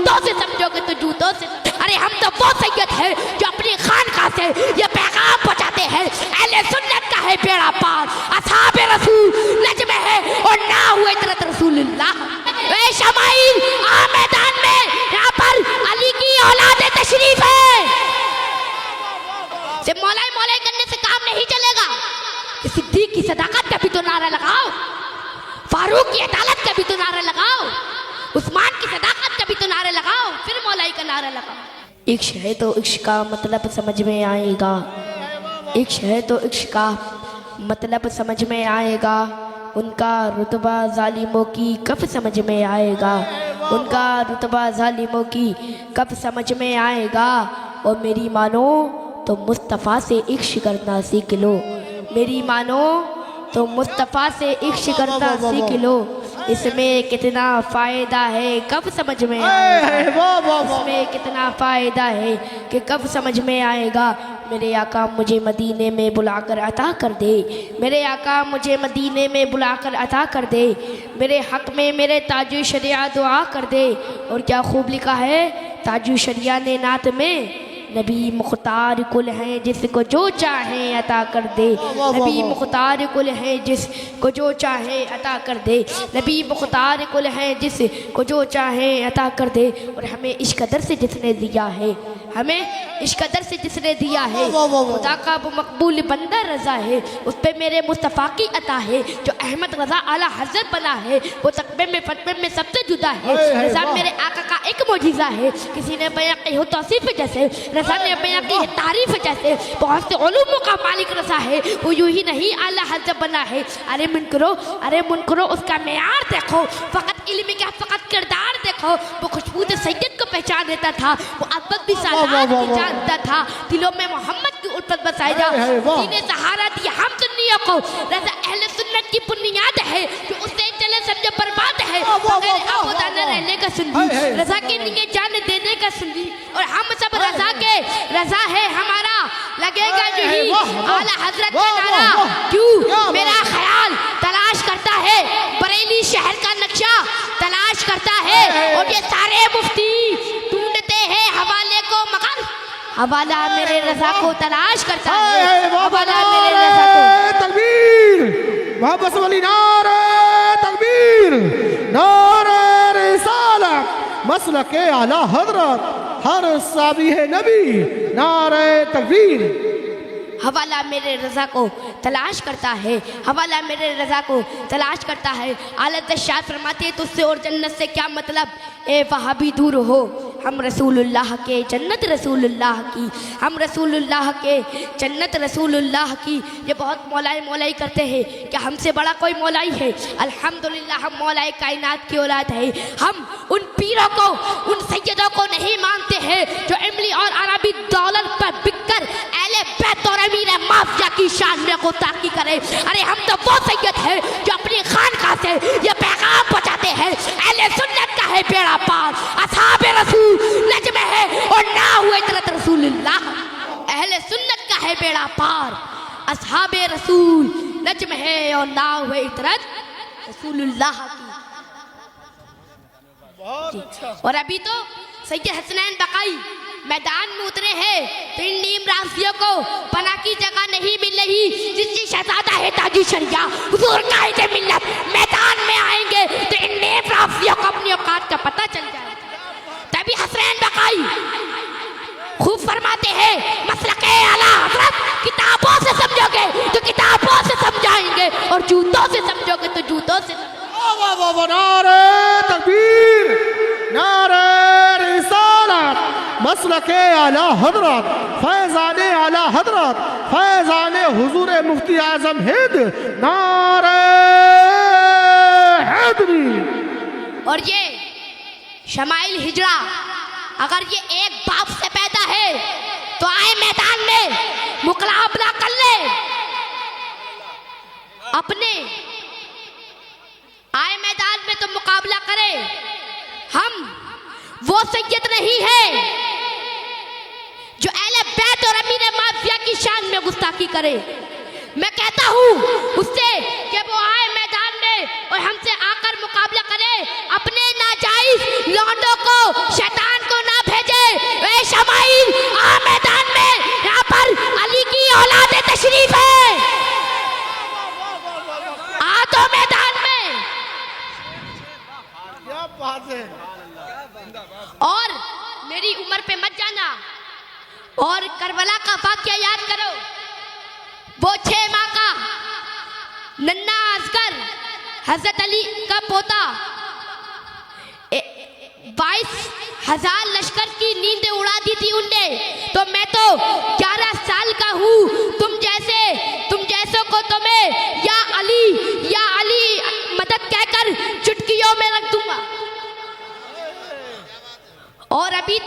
जूतों से समझोगे तो जूतों से। अरे हम तो वो सैयद है जो अपनी खानकाह से ये पैगाम पहुंचाते हैं, अहले सुन्नत का है बेड़ा पार, असहाबे रसूल नज्म है और ना हुए तरत रसूलुल्लाह। वे शमाइल आ मैदान में, यहाँ पर अली की औलाद तशरीफ है। सिर्फ मौलाई मौलाई करने से काम नहीं चलेगा, सिद्दीक की सदाकत का भी तो नारा लगाओ, फारूक की अदालत का भी तो नारा लगाओ, उस्मान की सदाकत का भी तो नारा लगाओ, फिर मौलाई का नारा लगाओ। इश्क है तो इश्क का मतलब समझ में आएगा, इश्क है तो इश्क का मतलब समझ में आएगा, उनका रुतबा जालिमों की कब समझ में आएगा, उनका रुतबा जालिमों की कब समझ में आएगा। और मेरी मानो तो मुस्तफ़ा से इश्क करना सीख लो, मेरी मानो तो मुस्तफ़ा से इश्क करना सीख लो, इसमें कितना फ़ायदा है कब समझ में आएगा, इसमें कितना फ़ायदा है कि कब समझ में आएगा। मेरे आका मुझे मदीने में बुलाकर अता कर दे, मेरे आका मुझे मदीने में बुलाकर अता कर दे, मेरे हक़ में मेरे ताजु शरिया दुआ कर दे। और क्या खूब लिखा है ताजु शरिया ने नात में, नबी मुख्तार कुल हैं जिसको जो चाहे अता कर दे, नबी मुख्तार कुल हैं जिसको जो चाहे अता कर दे, नबी मुख्तार कुल हैं जिसको जो चाहे अता कर दे। और हमें इस कदर से जिसने दिया है, हमें इस कदर से जिसने दिया है, खुदा का वो मकबूल बंदा रज़ा है, उस पे मेरे मुस्तफ़ा की अता है, जो अहमद रज़ा आला हज़रत बना है, वो तकबे में फतवे में सबसे जुदा है। रज़ा मेरे आका का एक मोजिज़ा है, किसी ने बयां की हो तौसीफ़ जैसे, रज़ा ने बयां की है तारीफ़ जैसे, बहुत से उलूमों का मालिक रज़ा है, वो यूं ही नहीं आला हज़रत बना है। अरे मुन करो उसका मेयार देखो, फ़कत इल्म का फ़कत किरदार देखो, वो खुशबू सैयद को पहचान देता था, वो अदब भी सालात भी जानता था, दिलों में मोहम्मद की उल्फत बसाई जा, सीने सहारा दिया हम सुन्नियों को। रज़ा अहले सुन्नत की बुनियाद है, जो उससे चले समझो बर्बाद है, बगैर आबोदाना रहने का सुन्नी, रज़ा के लिए जान देने का सुन्नी। और हम सब रज़ा के, रज़ा है हमारा, लगेगा जो ही आला हज़रत का नारा। क्यों मेरा ख्याल तलाश करता है, बरेली शहर का नक्शा तलाश करता है, और ये सारे मुफ्ती ढूंढते हैं हवाले को, मगर हवाला मेरे रज़ा को तलाश करता है, हवाला मेरे रज़ा को। तकबीर मोहब्बत वाली नारे तकबीर, नारे रिसालत, मसलके आला हज़रत, हर साबी है नबी, नारे तकबीर। हवाला मेरे रज़ा को तलाश करता है, हवाला मेरे रज़ा को तलाश करता है। आलत शाह फरमाते हैं तुझसे और जन्नत से क्या मतलब, ए वहाबी दूर हो, हम रसूलुल्लाह के जन्नत रसूलुल्लाह की, हम रसूलुल्लाह के जन्नत रसूलुल्लाह की। ये बहुत मौलाई मौलाई करते हैं कि हमसे बड़ा कोई मौलाई है। अल्हम्दुलिल्लाह हम मौलाई कायनात की औलाद है। हम उन पीरों को, उन सैयदों को नहीं मानते हैं जो इमली और अरबी दौलत पर बिककर अहले बैत और अमीर माफिया की शान में गुस्ताखी करे। अरे हम तो वो सैयद है जो अपनी खानकाह से ये पैगाम पहुंचाते हैं, अहले सुन्नत का है बेड़ा पार, असहाबे रसूल नज्म है और ना हुए तरत रसूलुल्लाह। अहले सुन्नत का है बेड़ा पार, असहाबे रसूल नज्म है और ना हुए तरत रसूलुल्लाह की। और अभी तो सैयद हसनैन बकाई मैदान में उतरे हैं, तो इन नीम राशियों को पना की जगह नहीं मिल रही, जिसकी शहजादा है ताजी शरिया हुजूर कायदे मिल्लत मैदान में आएंगे तो इन नीम राशियों को अपनी औकात का पता चल जाएगा। तभी हसनैन बकाई खूब फरमाते हैं, मसलके आला हज़रत किताबों से समझोगे तो किताबों से समझाएंगे, और जूतों से समझोगे तो जूतों से। नारे तकबीर, नारे रिसालत, मसलके आला हज़रत, फैज़ाने आला हज़रत, फैज़ाने हुजूर मुफ्ती आज़म हिंद, नारे हैदरी। और ये शमाइल हिजरा अगर ये एक बाप से पैदा है तो आए मैदान में मुकाबला कर ले, अपने आए मैदान में तो मुकाबला करे। हम वो सैयद नहीं है जो अहले बैत और अमीर माफिया की शान में गुस्ताखी करे। मैं कहता हूँ उससे कि वो आए मैदान में और हमसे आकर मुकाबला करे, अपने नाजायज लौंडों को शैतान तकलीफ है आ तो मैदान में। क्या बात है। और मेरी उम्र पे मत जाना और करबला का वाकया याद करो। वो 6 माह का नन्ना असगर हजरत अली का पोता 22,000 लश्कर की नींद उड़ा दी थी उनने। तो मैं तो 11 साल का हूँ। तुम जैसों को तो मैं या अली मदद कहकर चुटकियों में रख दूंगा। और अभी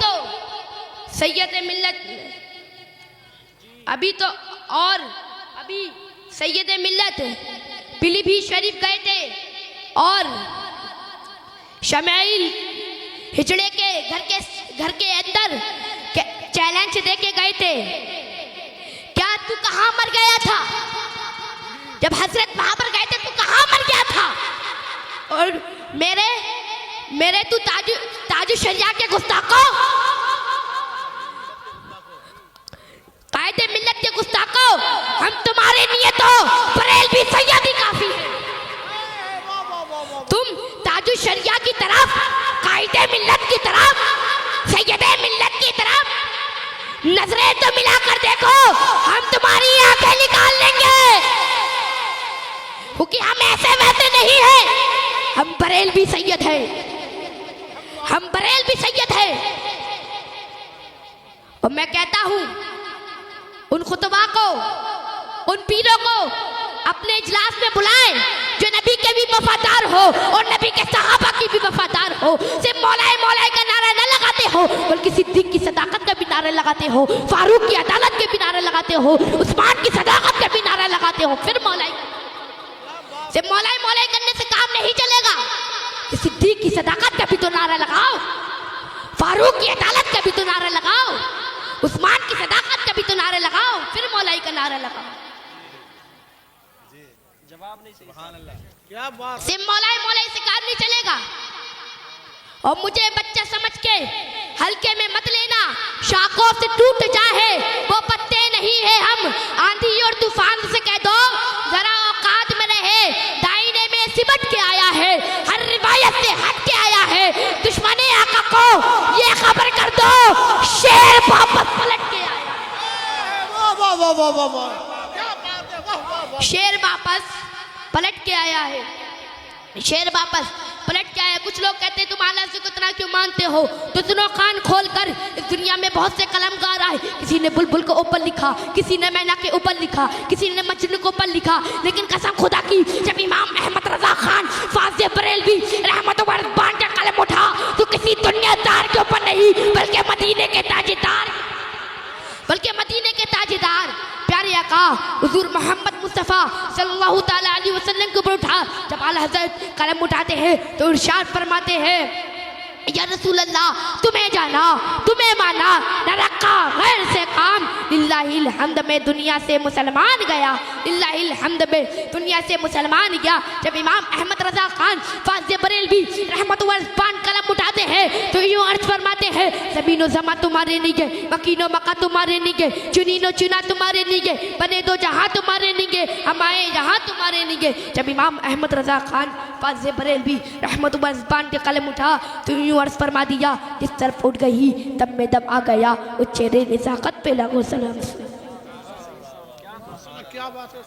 सैयद मिल्लत पीलीभीत शरीफ गए थे और शमाइल हिजड़े के घर के अंदर चैलेंज देके गए थे। क्या तू कहां मर गया था? जब हजरत वहां पर गए थे तू कहां मर गया था? और मेरे तू ताजु शरिया के गुस्ताखों, कायदे मिल्लत के गुस्ताखों, हम तुम्हारे लिए तो बरेलवी सैयदी काफी है। तुम ताजु शरिया की तरफ, कायदे मिल्लत की तरफ, सैयदे मिल्लत की तरफ नजरें तो मिलाकर देखो, हम तुम्हारी आंखें निकाल लेंगे। क्योंकि हम ऐसे वैसे नहीं है, हम बरेलवी सैयद है, हम बरेलवी सैयद है। और मैं कहता हूं उन खुतबा को, उन पीरों को अपने इजलास में बुलाएं जो नबी के भी वफादार हो और नबी के सहाबा की भी वफादार हो। सिर्फ मौलाए का नारा न लगाते हो बल्कि सिद्दीक की सदाकत का भी नारा लगाते हो, फारूक की अदालत के भी नारा लगाते हो, उस्मान की सदाकत का भी नारा लगाते हो। फिर सिर्फ मौलाए करने से काम नहीं चलेगा। सिद्दीक की सदाकत का भी तो नारा लगाओ, फारूक की अदालत का भी तो नारा लगाओ, उस्मान की सदाकत का भी तो नारा लगाओ, फिर मौलाई का नारा लगाओ। जवाब नहीं सही। सुभान अल्लाह। क्या बात। सिर्फ मौलाई से काम नहीं चलेगा। और मुझे बच्चा समझ के हल्के में मत लेना। शाखों से टूट जाए वो पत्ते नहीं है हम। आंधी और तूफान से कह दो जरा औकात में रहे। दायने में सिमट के आया है, हर रिवायत से हट के आया है। दुश्मने आका को ये खबर कर दो शेर वापस पलट के आया। शेर वापस पलट के आया है, शेर वापस पलट के आया। कुछ लोग कहते हैं तुम आला से कितना क्यों मानते हो? तो सुनो कान खोल कर, इस दुनिया में बहुत से कलमकार आए। किसी ने बुलबुल को ऊपर लिखा, किसी ने मैना के ऊपर लिखा, किसी ने मजनू को ऊपर लिखा। लेकिन कसम खुदा की जब इमाम अहमद रजा खान फाज़े बरेलवी रहमत बान का कलम उठा तो किसी दुनियादार के ऊपर नहीं बल्कि मदीने के ताजेदार प्यारे आका हुजूर मोहम्मद मुस्तफ़ा सल्लल्लाहु ताला अलैहि वसल्लम के ऊपर उठा। जब आला हज़रत कलम उठाते हैं तो इरशाद फरमाते हैं या रसूल अल्लाह तुम्हें जाना, तुम्हें माना, न रखा गैर से काम। लिल्लाहिल हम्द में दुनिया से मुसलमान गया, लिल्लाहिल हम्द में दुनिया से मुसलमान गया। जब इमाम अहमद रजा खान फाज़े बरेलवी रहमतुल्लाह पान कलम उठाते हैं तो यूँ अर्ज फरमाते हैं ज़मीनो ज़मा तुम्हारे नहीं गए, मकीनो मका तुम्हारे नहीं गए, चुनीनो चुना तुम्हारे नहीं गए, बने दो जहाँ तुम्हारे नहीं गए, हम आए यहाँ तुम्हारे नहीं गए। जब इमाम अहमद रजा खान फाज़े बरेलवी रहमतुल्लाह पान के कलम उठा तो यूँ अर्ज फरमा दिया जिस तरफ उठ गई तब में दम आ गया, उस चेहरे नज़ाकत पे लगो सलाम। क्या बात है।